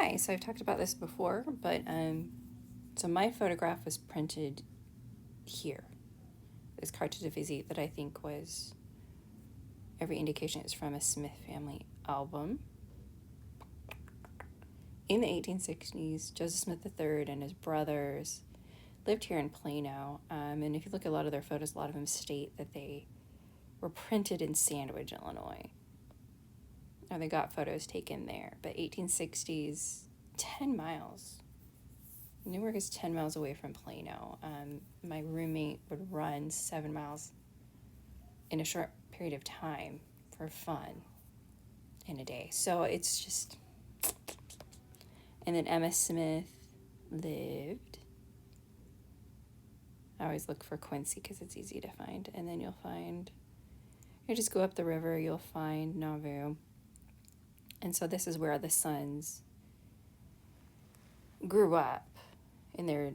Hi, so I've talked about this before, but so my photograph was printed here. This Carte de Visite that I think was, every indication is from a Smith family album. In the 1860s, Joseph Smith III and his brothers lived here in Plano, and if you look at a lot of their photos, a lot of them state that they were printed in Sandwich, Illinois. Or they got photos taken there, but 1860s, 10 miles. Newark is 10 miles away from Plano. My roommate would run 7 miles in a short period of time for fun in a day. So it's just... And then Emma Smith lived... I always look for Quincy because it's easy to find. And then you'll find... You just go up the river, you'll find Nauvoo. And so this is where the sons grew up in their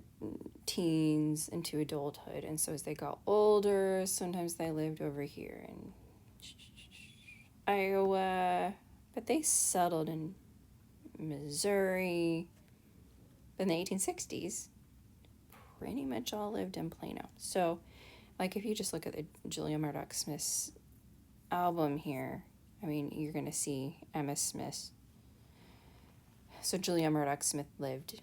teens into adulthood. And so as they got older, sometimes they lived over here in Iowa, but they settled in Missouri. In the 1860s, pretty much all lived in Plano. So, like, if you just look at the Julia Murdoch Smith's album here, I mean, you're going to see Emma Smith. So Julia Murdoch Smith lived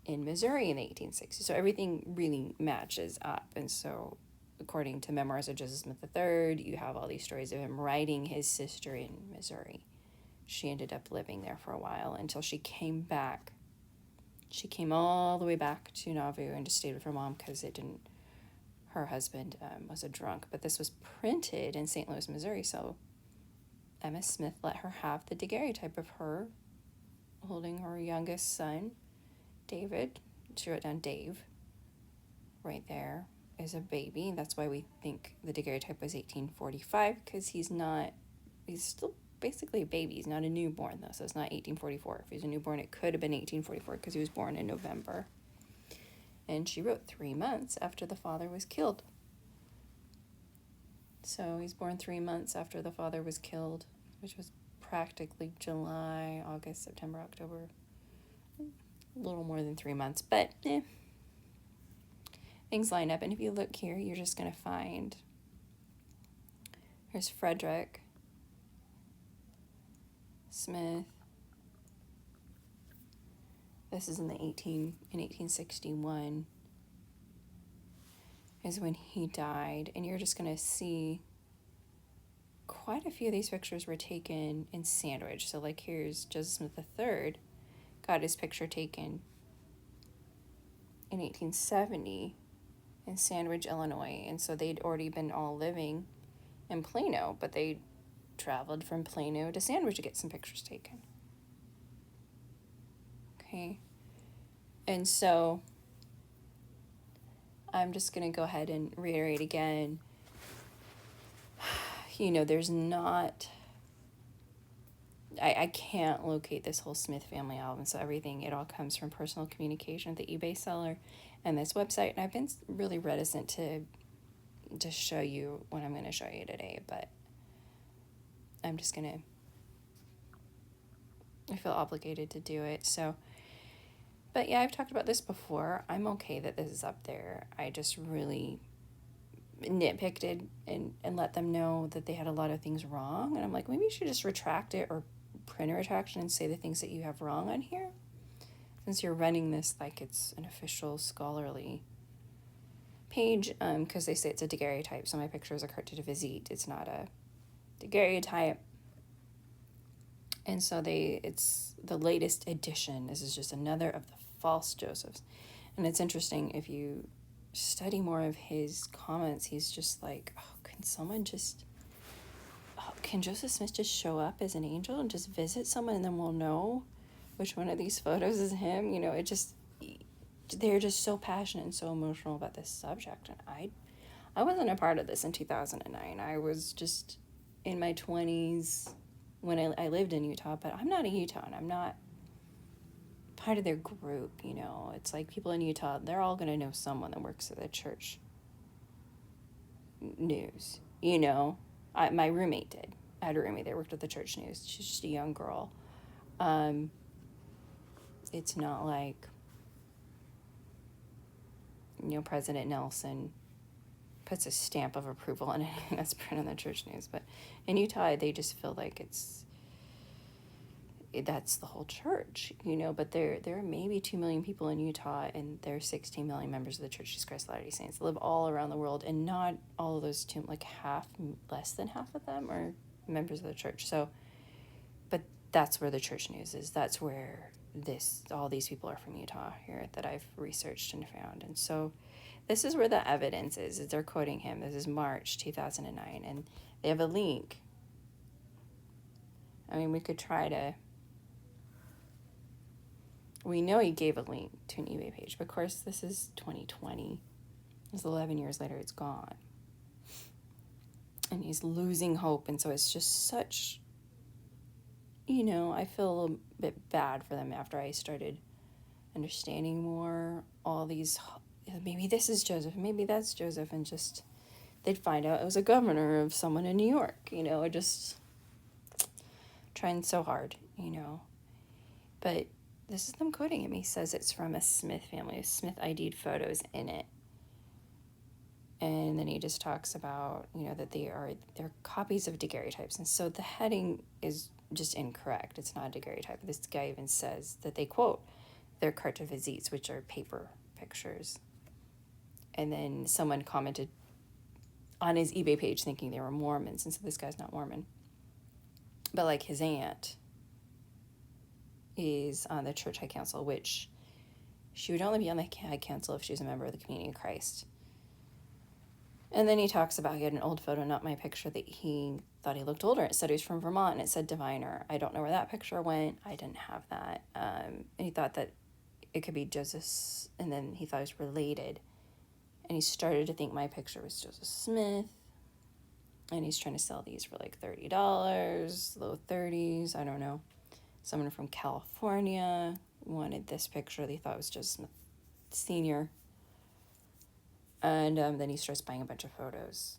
in Missouri in the 1860s. So everything really matches up. And so according to Memoirs of Joseph Smith III, you have all these stories of him writing his sister in Missouri. She ended up living there for a while until she came back. She came all the way back to Nauvoo and just stayed with her mom because her husband was a drunk. But this was printed in St. Louis, Missouri, so Emma Smith let her have the daguerreotype of her holding her youngest son, David. She wrote down Dave right there as a baby. That's why we think the daguerreotype was 1845, because he's still basically a baby. He's not a newborn, though, so it's not 1844. If he was a newborn, it could have been 1844 because he was born in November. And she wrote 3 months after the father was killed. So he's born 3 months after the father was killed, which was practically July, August, September, October. A little more than 3 months, but things line up. And if you look here, you're just going to find, here's Frederick Smith. This is in 1861 is when he died. And you're just going to see quite a few of these pictures were taken in Sandwich. So like here's Joseph Smith III got his picture taken in 1870 in Sandwich, Illinois. And so they'd already been all living in Plano, but they traveled from Plano to Sandwich to get some pictures taken. Okay. And so I'm just going to go ahead and reiterate again. There's not... I can't locate this whole Smith family album, so it all comes from personal communication, the eBay seller, and this website. And I've been really reticent to show you what I'm going to show you today, but I'm just going to... I feel obligated to do it, so... But yeah, I've talked about this before. I'm okay that this is up there. I just really nitpicked it and let them know that they had a lot of things wrong. And I'm like, maybe you should just retract it or print a retraction and say the things that you have wrong on here. Since you're running this like it's an official scholarly page, because they say it's a daguerreotype. So my picture is a Carte de Visite. It's not a daguerreotype. And so it's the latest edition. This is just another of the false Josephs. And it's interesting, if you study more of his comments, he's just like, can Joseph Smith just show up as an angel and just visit someone and then we'll know which one of these photos is him? They're just so passionate and so emotional about this subject. And I wasn't a part of this in 2009. I was just in my 20s when I lived in Utah, but I'm not a Utahn. I'm not part of their group, It's like people in Utah, they're all going to know someone that works at the church news, my roommate did. I had a roommate that worked at the church news. She's just a young girl. It's not like, President Nelson puts a stamp of approval on anything that's printed in the church news. But in Utah, they just feel like that's the whole church, but there are maybe 2 million people in Utah, and there are 16 million members of the Church of Jesus Christ of Latter-day Saints that live all around the world, and not all of those like less than half of them are members of the church. So, but that's where the church news is. That's where all these people are from Utah here that I've researched and found. And so this is where the evidence is they're quoting him. This is March 2009, and they have a link. I mean, we could try to... We know he gave a link to an eBay page, but of course this is 2020. It's 11 years later, it's gone. And he's losing hope, and so it's just such... I feel a little bit bad for them after I started understanding more all these... Maybe this is Joseph, maybe that's Joseph, and just... They'd find out it was a governor of someone in New York, just... Trying so hard, But... This is them quoting him. He says it's from a Smith family. Smith ID'd photos in it. And then he just talks about, that they're copies of daguerreotypes. And so the heading is just incorrect. It's not a daguerreotype. This guy even says that they quote their carte de visites, which are paper pictures. And then someone commented on his eBay page thinking they were Mormons. And so this guy's not Mormon. But like his aunt is on the Church High Council, which she would only be on the High Council if she was a member of the Community of Christ. And then he talks about he had an old photo, not my picture, that he thought he looked older. It said he was from Vermont, and it said Diviner. I don't know where that picture went. I didn't have that. And he thought that it could be Joseph, and then he thought it was related. And he started to think my picture was Joseph Smith. And he's trying to sell these for like $30, low 30s, I don't know. Someone from California wanted this picture. They thought it was Joseph Smith Sr. And then he starts buying a bunch of photos.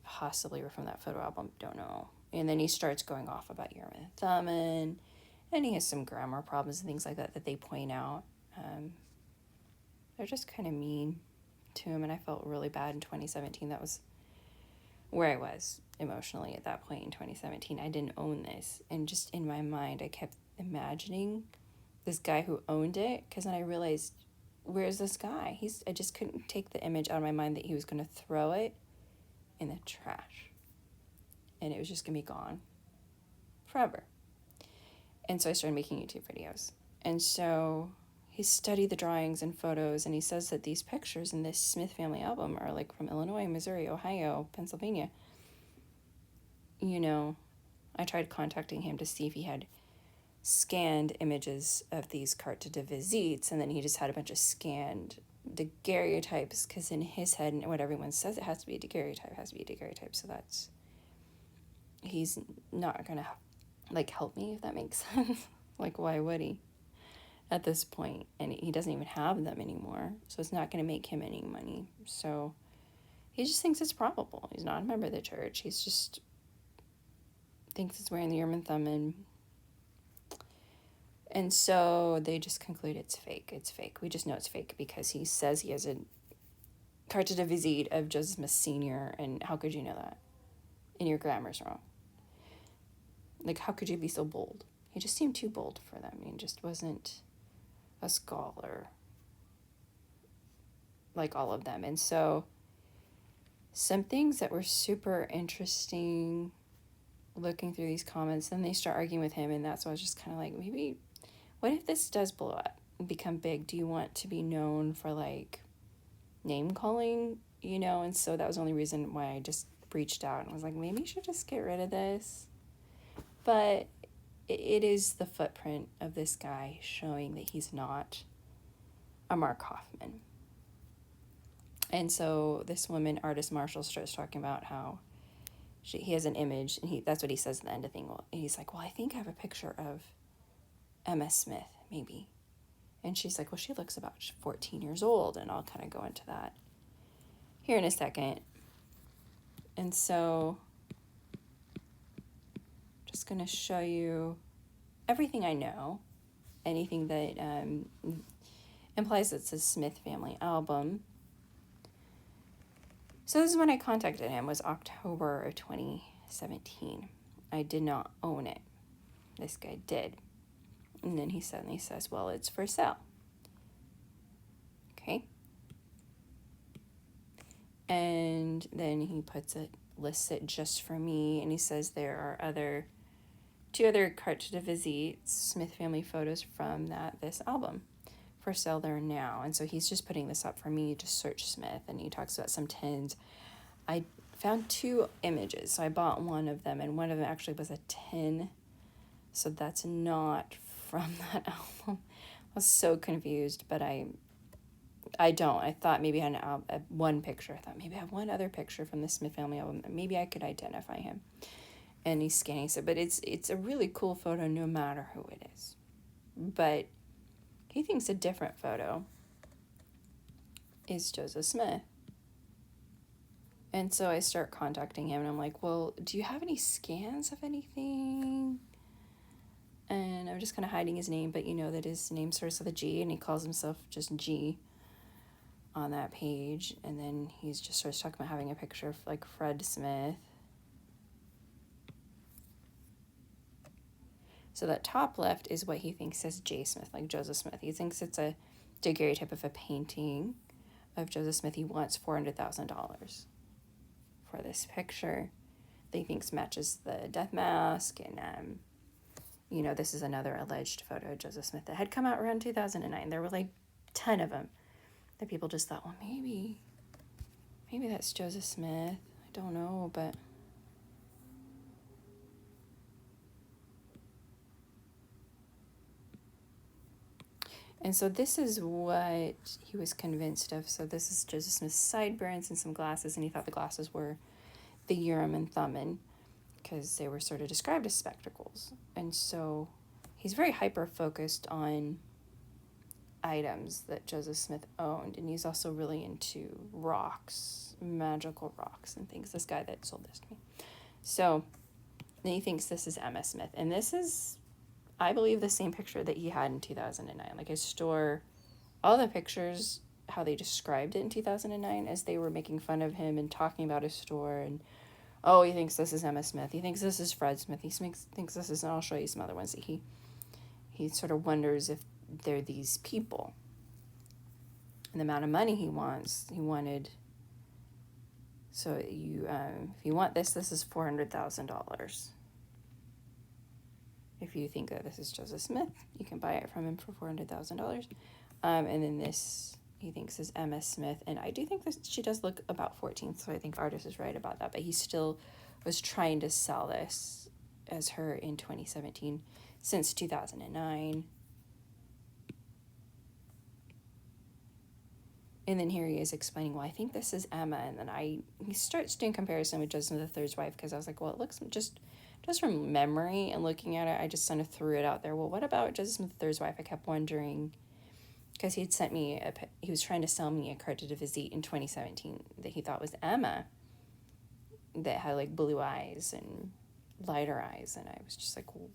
Possibly were from that photo album, don't know. And then he starts going off about Urim and Thummim. And he has some grammar problems and things like that they point out. They're just kind of mean to him. And I felt really bad in 2017. That was where I was emotionally at that point in 2017. I didn't own this, and just in my mind I kept imagining this guy who owned it, because then I realized, where's this guy? I just couldn't take the image out of my mind that he was going to throw it in the trash and it was just going to be gone forever. And so I started making YouTube videos, and so he studied the drawings and photos, and he says that these pictures in this Smith family album are like from Illinois, Missouri, Ohio, Pennsylvania. I tried contacting him to see if he had scanned images of these carte de visites, and then he just had a bunch of scanned daguerreotypes, because in his head, and what everyone says, it has to be a daguerreotype, so that's... He's not going to, help me, if that makes sense. Why would he? At this point, and he doesn't even have them anymore, so it's not going to make him any money. So he just thinks it's probable. He's not a member of the church. He's just thinks it's wearing the Urim and Thummim. And so they just conclude it's fake. It's fake. We just know it's fake because he says he has a carte de visite of Joseph Smith Sr., and how could you know that? And your grammar's wrong. How could you be so bold? He just seemed too bold for them. He just wasn't a scholar like all of them. And so some things that were super interesting looking through these comments, then they start arguing with him, and that's why I was just kind of like, maybe, what if this does blow up and become big? Do you want to be known for name calling, And so that was the only reason why I just reached out and was like, maybe you should just get rid of this. But it is the footprint of this guy showing that he's not a Mark Hoffman. And so this woman, artist Marshall, starts talking about how he has an image, and that's what he says at the end of the thing. He's like, well, I think I have a picture of M.S. Smith, maybe. And she's like, well, she looks about 14 years old, and I'll kind of go into that here in a second. And so just going to show you everything I know anything that implies it's a Smith family album. So this is when I contacted him, was October of 2017. I did not own it. This guy did. And then he suddenly says, well, it's for sale. Okay. And then he lists it just for me, and he says there are two other Carte de Visite Smith family photos from this album for sale there now. And so he's just putting this up for me to search Smith, and he talks about some tins. I found 2 images, so I bought one of them, and one of them actually was a tin, so that's not from that album. I was so confused, but I thought maybe I had one picture. I thought maybe I have one other picture from the Smith family album, and maybe I could identify him. And he's scanning it, but it's a really cool photo no matter who it is. But he thinks a different photo is Joseph Smith. And so I start contacting him, and I'm like, well, do you have any scans of anything? And I'm just kind of hiding his name, but you know that his name starts with a G, and he calls himself just G on that page. And then he's just starts talking about having a picture of like Fred Smith. So that top left is what he thinks is J. Smith, like Joseph Smith. He thinks it's a daguerreotype of a painting of Joseph Smith. He wants $400,000 for this picture that he thinks matches the death mask. And, you know, this is another alleged photo of Joseph Smith that had come out around 2009. There were like 10 of them that people just thought, well, maybe that's Joseph Smith. I don't know, but... And so this is what he was convinced of. So this is Joseph Smith's sideburns and some glasses, and he thought the glasses were the Urim and Thummim because they were sort of described as spectacles. And so he's very hyper-focused on items that Joseph Smith owned, and he's also really into rocks, magical rocks and things, this guy that sold this to me. So then he thinks this is Emma Smith, and this is, I believe, the same picture that he had in 2009. Like, I store all the pictures, how they described it in 2009 as they were making fun of him and talking about his store. And, oh, he thinks this is Emma Smith. He thinks this is Fred Smith. He thinks this is, and I'll show you some other ones that he sort of wonders if they're these people. And the amount of money he wanted. So if you want this is $400,000. If you think that this is Joseph Smith, you can buy it from him for $400,000. And then this, he thinks, is Emma Smith. And I do think that she does look about 14, so I think Artist is right about that. But he still was trying to sell this as her in 2017 since 2009. And then here he is explaining, well, I think this is Emma. And then he starts doing comparison with Joseph III's wife, because I was like, well, it looks just from memory and looking at it, I just kind of threw it out there. Well, what about Joseph III's wife? I kept wondering, because he'd sent me, he was trying to sell me a Carte de Visite in 2017 that he thought was Emma, that had like blue eyes and lighter eyes. And I was just like, well,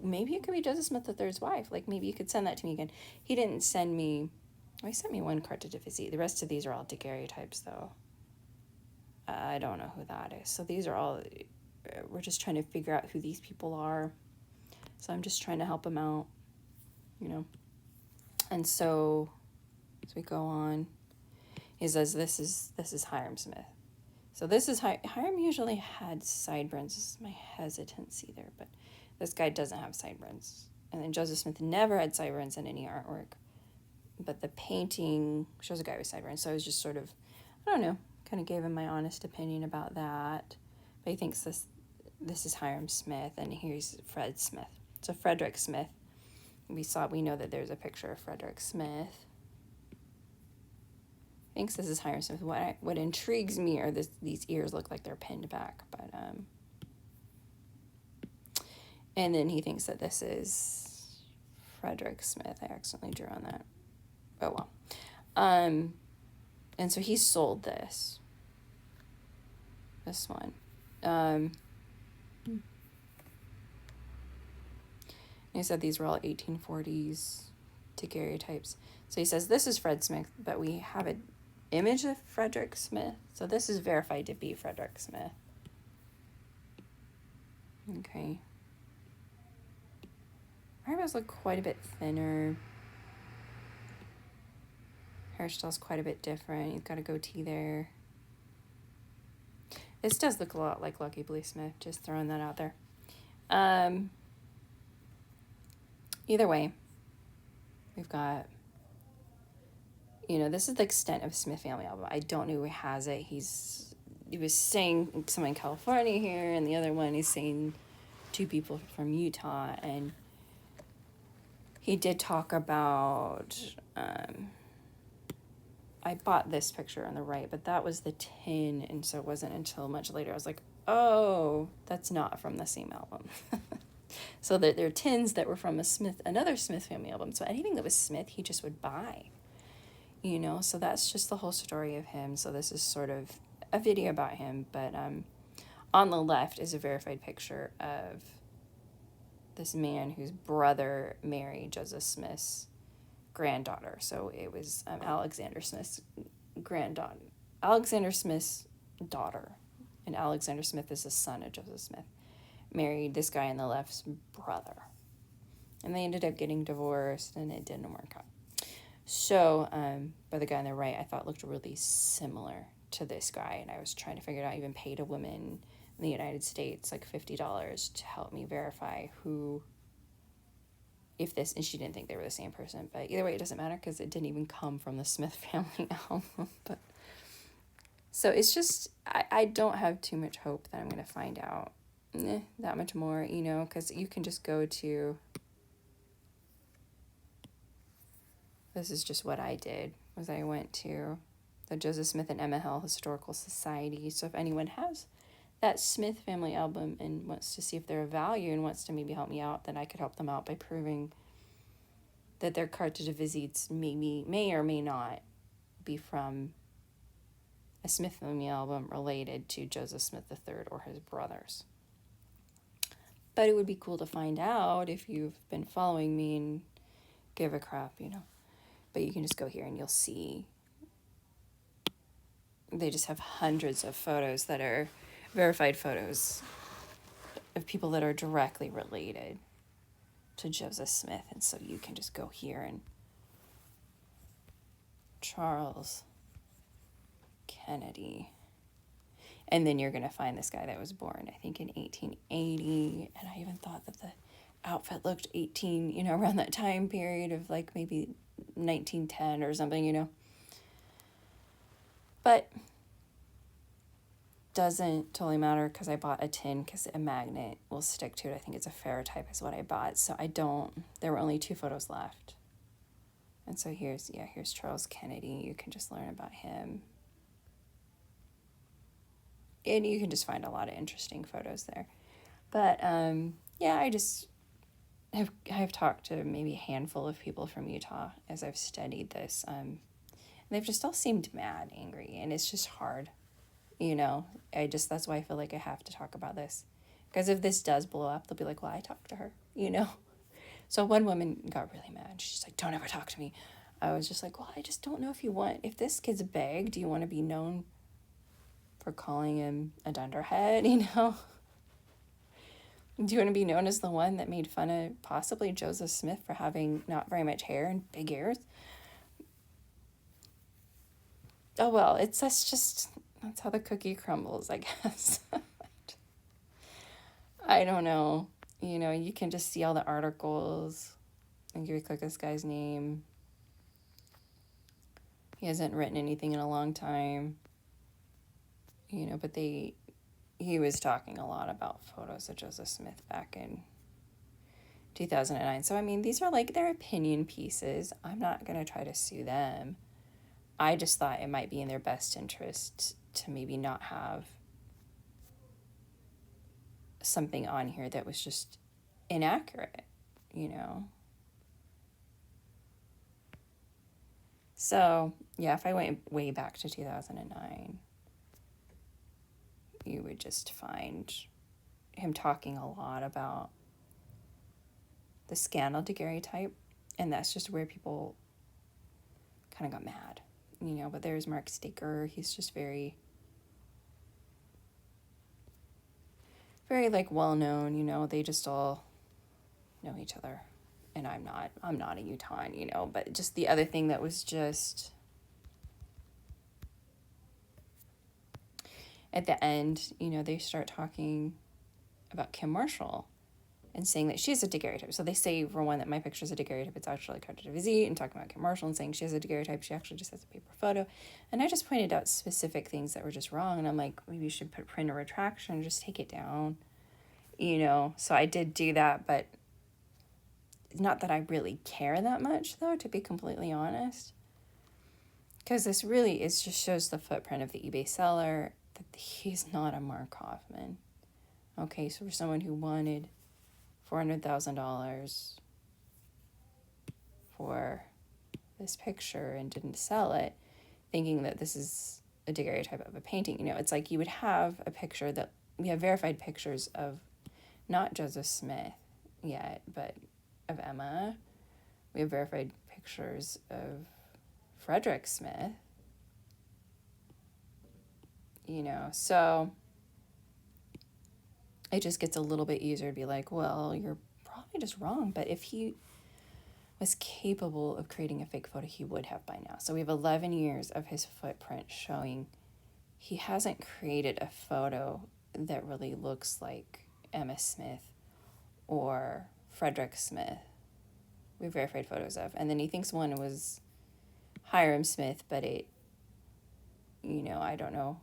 maybe it could be Joseph Smith III's wife. Like, maybe you could send that to me again. He didn't send me, he sent me one Carte de Visite. The rest of these are all daguerreotypes, though. I don't know who that is. So these are all, we're just trying to figure out who these people are. So I'm just trying to help him out, you know. And so as we go on, he says this is Hiram Smith. So this is Hiram usually had sideburns. This is my hesitancy there, but this guy doesn't have sideburns. And then Joseph Smith never had sideburns in any artwork. But the painting shows a guy with sideburns. So I was just sort of, I don't know, kind of gave him my honest opinion about that. But he thinks this is Hiram Smith, and here's Fred Smith. So Frederick Smith. We know that there's a picture of Frederick Smith. Thinks this is Hiram Smith. What intrigues me are these ears look like they're pinned back, but and then he thinks that this is Frederick Smith. I accidentally drew on that. Oh well. And so he sold this one. He said these were all 1840s daguerreotypes. So he says this is Fred Smith, but we have an image of Frederick Smith. So this is verified to be Frederick Smith. Okay. Eyebrows look quite a bit thinner. Hairstyle's quite a bit different. You've got a goatee there. This does look a lot like Lucky Blue Smith, just throwing that out there. Either way, we've got, this is the extent of Smith family album. I don't know who has it. He was saying someone in California here, and the other one he's saying two people from Utah, and he did talk about, I bought this picture on the right, but that was the tin, and so it wasn't until much later I was like, oh, that's not from the same album. So there are tins that were from another Smith family album. So anything that was Smith, he just would buy, so that's just the whole story of him. So this is sort of a video about him, but on the left is a verified picture of this man whose brother married Joseph Smith's granddaughter. So it was Alexander Smith's granddaughter, Alexander Smith's daughter, and Alexander Smith is the son of Joseph Smith, married this guy on the left's brother, and they ended up getting divorced, and it didn't work out. So, but the guy on the right I thought looked really similar to this guy, and I was trying to figure it out. I even paid a woman in the United States like $50 to help me verify if this, and she didn't think they were the same person, but either way, it doesn't matter because it didn't even come from the Smith family album. But so it's just, I don't have too much hope that I'm going to find out that much more, because you can just go to, this is just what I did, was I went to the Joseph Smith and Emma Hill Historical Society. So if anyone has that Smith family album and wants to see if they're of value and wants to maybe help me out, then I could help them out by proving that their Carte de Visite may or may not be from a Smith family album related to Joseph Smith III or his brothers. But it would be cool to find out if you've been following me and give a crap, But you can just go here and you'll see they just have hundreds of photos that are verified photos of people that are directly related to Joseph Smith. And so you can just go here and Charles Kennedy. And then you're going to find this guy that was born, I think, in 1880. And I even thought that the outfit looked 18, around that time period of like maybe 1910 or something, But doesn't totally matter because I bought a tin because a magnet will stick to it. I think it's a ferrotype is what I bought. So there were only 2 photos left. And so here's Charles Kennedy. You can just learn about him. And you can just find a lot of interesting photos there. But, I just have talked to maybe a handful of people from Utah as I've studied this. And they've just all seemed mad, angry, and it's just hard, that's why I feel like I have to talk about this. Because if this does blow up, they'll be like, well, I talked to her, So one woman got really mad. She's like, don't ever talk to me. I was just like, well, I just don't know if this kid's big, do you want to be known for calling him a dunderhead, Do you want to be known as the one that made fun of possibly Joseph Smith for having not very much hair and big ears? Oh, well, that's how the cookie crumbles, I guess. I don't know. You can just see all the articles and you click this guy's name. He hasn't written anything in a long time. But he was talking a lot about photos of Joseph Smith back in 2009. So, these are like their opinion pieces. I'm not going to try to sue them. I just thought it might be in their best interest to maybe not have something on here that was just inaccurate, So, if I went way back to 2009, you would just find him talking a lot about the scandal daguerreotype, and that's just where people kind of got mad, you know. But there's Mark Staker. He's just very, very like well known, you know. They just all know each other, and I'm not a Utahn, you know. But just the other thing that was just at the end, you know, they start talking about Kim Marshall and saying that she has a daguerreotype. So they say, for one, that my picture is a daguerreotype. It's actually Carte de Visite, and talking about Kim Marshall and saying she has a daguerreotype. She actually just has a paper photo. And I just pointed out specific things that were just wrong. And I'm like, maybe you should put print a retraction, just take it down, you know. So I did do that, but not that I really care that much, though, to be completely honest. Because this really is just shows the footprint of the eBay seller, that he's not a Mark Hoffman. Okay, so for someone who wanted $400,000 for this picture and didn't sell it, thinking that this is a daguerreotype of a painting, you know, it's like you would have a picture that we have verified pictures of not Joseph Smith yet, but of Emma. We have verified pictures of Frederick Smith, you know, so it just gets a little bit easier to be like, well, you're probably just wrong. But if he was capable of creating a fake photo, he would have by now. So we have 11 years of his footprint showing he hasn't created a photo that really looks like Emma Smith or Frederick Smith. We have verified photos of. And then he thinks one was Hiram Smith, but it, you know, I don't know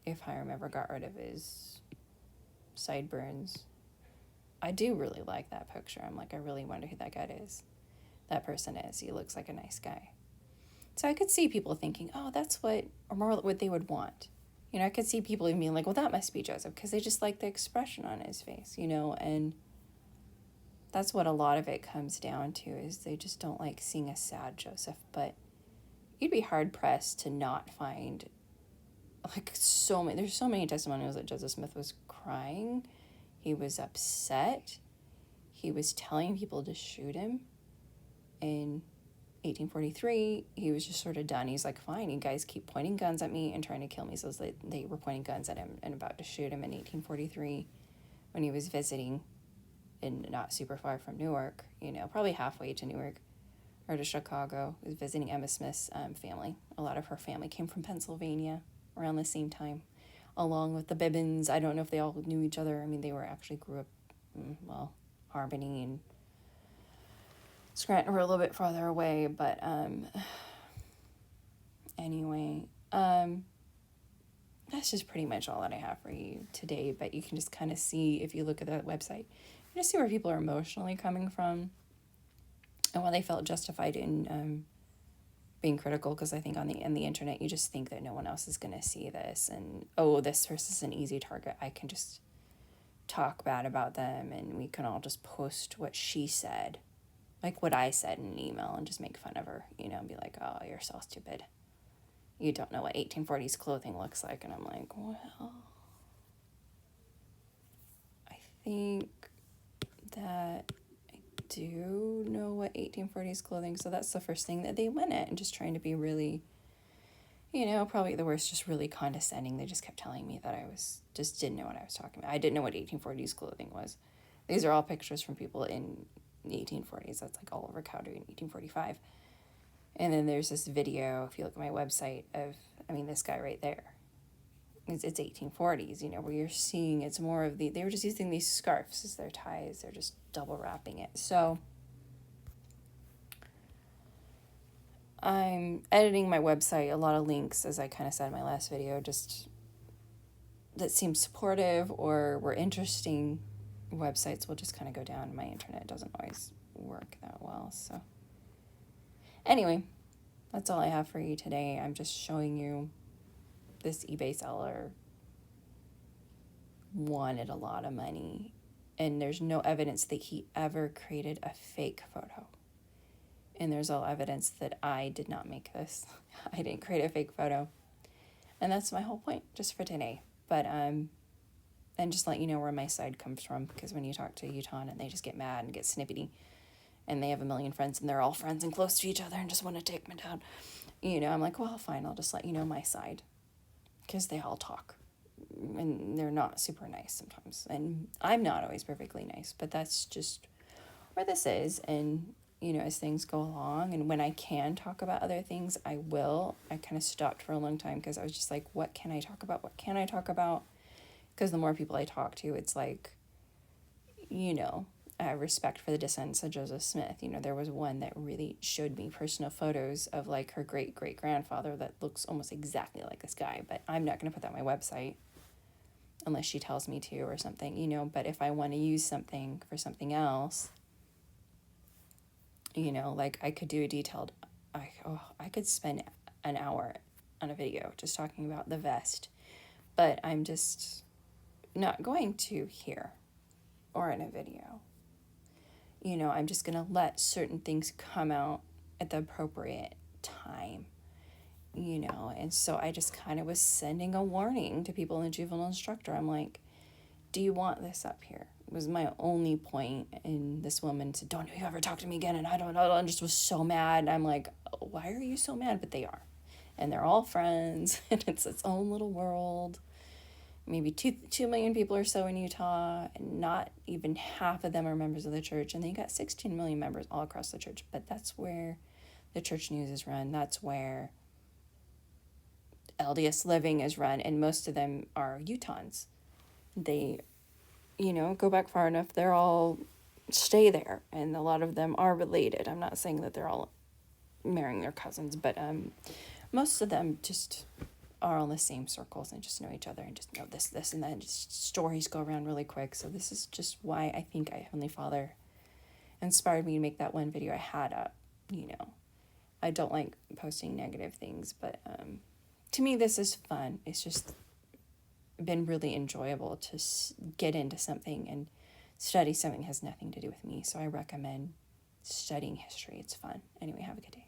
if Hiram ever got rid of his sideburns. I do really like that picture. I'm like, I really wonder who that guy is. That person is. He looks like a nice guy. So I could see people thinking, oh, that's what, or more what they would want. You know, I could see people even being like, well, that must be Joseph, because they just like the expression on his face, you know, and that's what a lot of it comes down to, is they just don't like seeing a sad Joseph. But you'd be hard-pressed to not find, like, there's so many testimonials that Joseph Smith was crying. He was upset. He was telling people to shoot him. In 1843, he was just sort of done. He's like, fine, you guys keep pointing guns at me and trying to kill me. So they were pointing guns at him and about to shoot him in 1843 when he was visiting in not super far from Newark, you know, probably halfway to Newark or to Chicago. He was visiting Emma Smith's family. A lot of her family came from Pennsylvania around the same time, along with the Bibbins. I don't know if they all knew each other. I mean, they grew up, well, Harmony and Scranton were a little bit farther away, but anyway, that's just pretty much all that I have for you today. But you can just kind of see, if you look at that website, you just see where people are emotionally coming from and why they felt justified in being critical. Because I think on the internet, you just think that no one else is going to see this, and oh, this person's an easy target. I can just talk bad about them, and we can all just post what she said, like what I said in an email, and just make fun of her, you know, and be like, oh, you're so stupid. You don't know what 1840s clothing looks like. And I'm like, well, I think that I do know what 1840s clothing, so that's the first thing that they went at, and just trying to be really, you know, probably the worst, just really condescending. They just kept telling me that I just didn't know what I was talking about. I didn't know what 1840s clothing was. These are all pictures from people in the 1840s. That's like Oliver Cowdery in 1845. And then there's this video, if you look at my website, of, I mean, this guy right there. It's 1840s, you know, where you're seeing it's more of they were just using these scarves as their ties. They're just double wrapping it. So I'm editing my website, a lot of links, as I kind of said in my last video, just that seem supportive or were interesting websites will just kind of go down. My internet doesn't always work that well. So anyway, that's all I have for you today. I'm just showing you this eBay seller wanted a lot of money, and there's no evidence that he ever created a fake photo. And there's all evidence that I did not make this. I didn't create a fake photo. And that's my whole point just for today. But and just let you know where my side comes from, because when you talk to Utah and they just get mad and get snippety, and they have a million friends and they're all friends and close to each other and just want to take me down. I'm like, well, fine, I'll just let you know my side, because they all talk and they're not super nice sometimes. And I'm not always perfectly nice, but that's just where this is. And, as things go along and when I can talk about other things, I will. I kind of stopped for a long time because I was just like, what can I talk about? What can I talk about? Because the more people I talk to, it's like, I have respect for the descendants of Joseph Smith. There was one that really showed me personal photos of like her great-great-grandfather that looks almost exactly like this guy, but I'm not going to put that on my website unless she tells me to or something, but if I want to use something for something else, like I could do a detailed, I could spend an hour on a video just talking about the vest, but I'm just not going to here or in a video. I'm just going to let certain things come out at the appropriate time, and so I just kind of was sending a warning to people in the juvenile instructor. I'm like, do you want this up here? It was my only point. And this woman said, don't you ever talk to me again. And I don't know. I just was so mad. And I'm like, why are you so mad? But they are. And they're all friends. And it's its own little world. Maybe 2 million people or so in Utah. And not even half of them are members of the church. And then you got 16 million members all across the church. But that's where the church news is run. That's where LDS Living is run. And most of them are Utahns. They go back far enough, they're all stay there, and a lot of them are related. I'm not saying that they're all marrying their cousins, but most of them just are on the same circles and just know each other and just know this, and then just stories go around really quick. So this is just why I think Heavenly Father inspired me to make that one video I had up. I don't like posting negative things, but to me this is fun. It's just been really enjoyable to get into something and study something that has nothing to do with me. So I recommend studying history. It's fun. Anyway, have a good day.